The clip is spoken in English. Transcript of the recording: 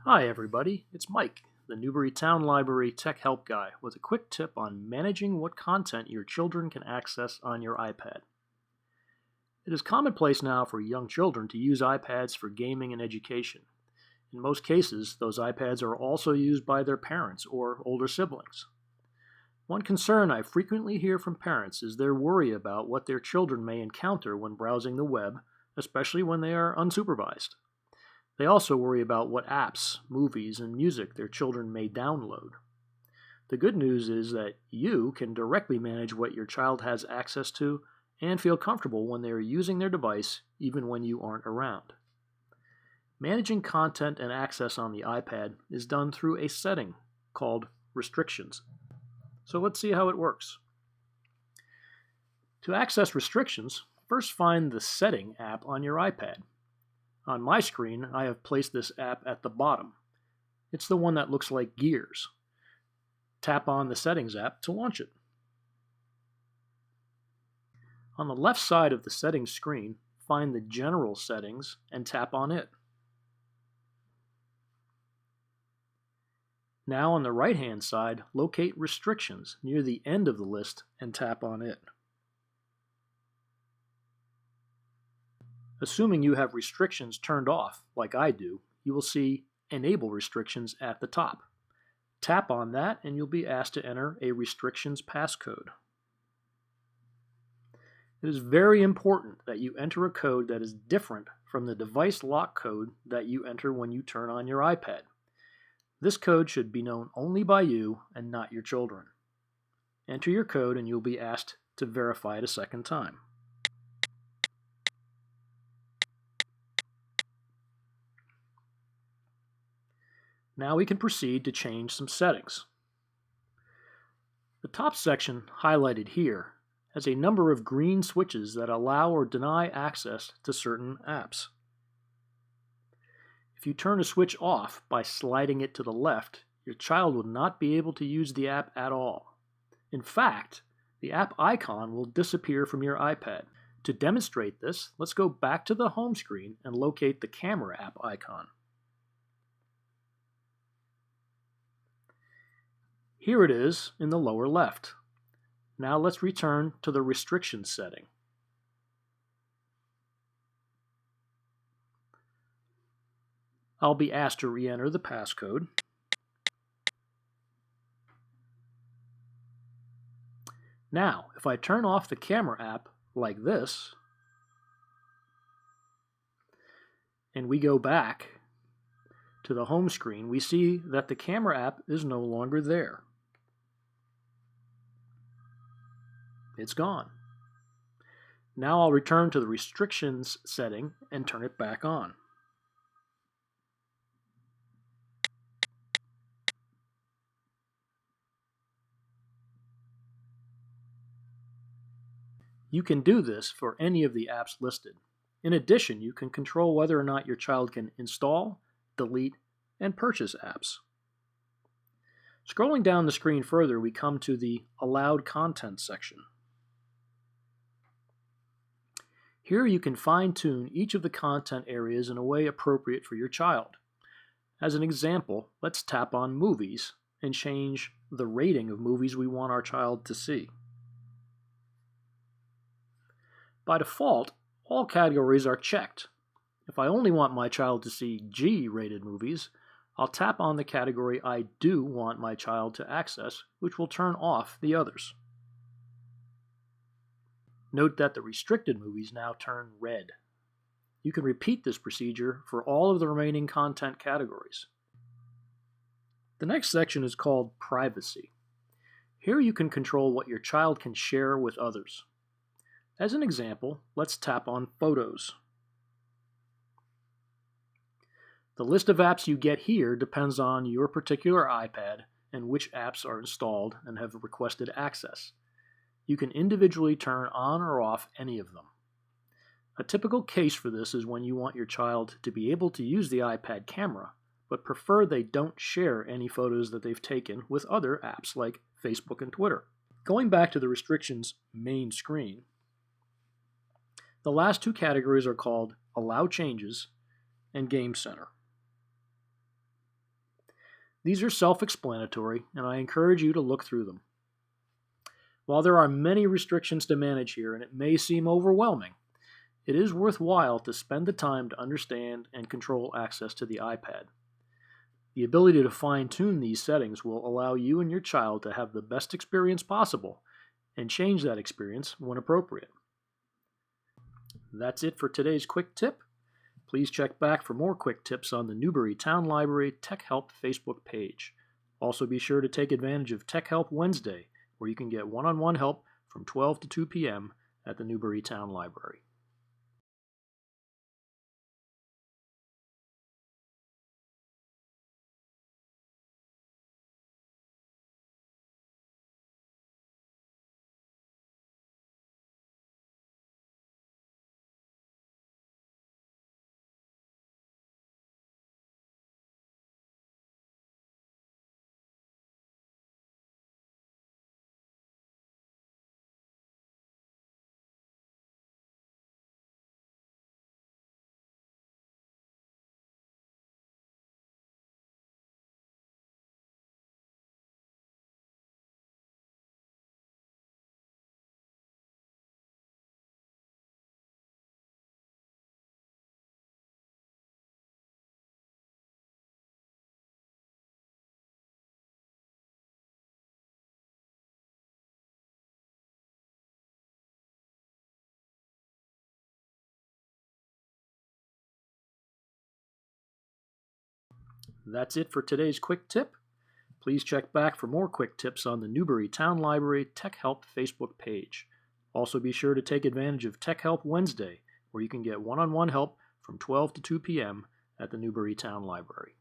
Hi everybody, it's Mike, the Newbury Town Library Tech Help Guy, with a quick tip on managing what content your children can access on your iPad. It is commonplace now for young children to use iPads for gaming and education. In most cases, those iPads are also used by their parents or older siblings. One concern I frequently hear from parents is their worry about what their children may encounter when browsing the web, especially when they are unsupervised. They also worry about what apps, movies, and music their children may download. The good news is that you can directly manage what your child has access to and feel comfortable when they are using their device, even when you aren't around. Managing content and access on the iPad is done through a setting called restrictions. So let's see how it works. To access restrictions, first find the Setting app on your iPad. On my screen, I have placed this app at the bottom. It's the one that looks like gears. Tap on the Settings app to launch it. On the left side of the Settings screen, find the General Settings and tap on it. Now on the right-hand side, locate Restrictions near the end of the list and tap on it. Assuming you have restrictions turned off, like I do, you will see Enable Restrictions at the top. Tap on that and you'll be asked to enter a restrictions passcode. It is very important that you enter a code that is different from the device lock code that you enter when you turn on your iPad. This code should be known only by you and not your children. Enter your code and you'll be asked to verify it a second time. Now we can proceed to change some settings. The top section, highlighted here, has a number of green switches that allow or deny access to certain apps. If you turn a switch off by sliding it to the left, your child will not be able to use the app at all. In fact, the app icon will disappear from your iPad. To demonstrate this, let's go back to the home screen and locate the Camera app icon. Here it is in the lower left. Now let's return to the Restrictions setting. I'll be asked to re-enter the passcode. Now, if I turn off the Camera app like this, and we go back to the home screen, we see that the Camera app is no longer there. It's gone. Now I'll return to the Restrictions setting and turn it back on. You can do this for any of the apps listed. In addition, you can control whether or not your child can install, delete, and purchase apps. Scrolling down the screen further, we come to the Allowed Content section. Here you can fine-tune each of the content areas in a way appropriate for your child. As an example, let's tap on Movies and change the rating of movies we want our child to see. By default, all categories are checked. If I only want my child to see G-rated movies, I'll tap on the category I do want my child to access, which will turn off the others. Note that the restricted movies now turn red. You can repeat this procedure for all of the remaining content categories. The next section is called Privacy. Here you can control what your child can share with others. As an example, let's tap on Photos. The list of apps you get here depends on your particular iPad and which apps are installed and have requested access. You can individually turn on or off any of them. A typical case for this is when you want your child to be able to use the iPad camera, but prefer they don't share any photos that they've taken with other apps like Facebook and Twitter. Going back to the Restrictions main screen, the last two categories are called Allow Changes and Game Center. These are self-explanatory, and I encourage you to look through them. While there are many restrictions to manage here and it may seem overwhelming, it is worthwhile to spend the time to understand and control access to the iPad. The ability to fine-tune these settings will allow you and your child to have the best experience possible and change that experience when appropriate. That's it for today's quick tip. Please check back for more quick tips on the Newbury Town Library Tech Help Facebook page. Also be sure to take advantage of Tech Help Wednesday, where you can get one-on-one help from 12 to 2 p.m. at the Newbury Town Library. That's it for today's quick tip. Please check back for more quick tips on the Newbury Town Library Tech Help Facebook page. Also be sure to take advantage of Tech Help Wednesday, where you can get one-on-one help from 12 to 2 p.m. at the Newbury Town Library.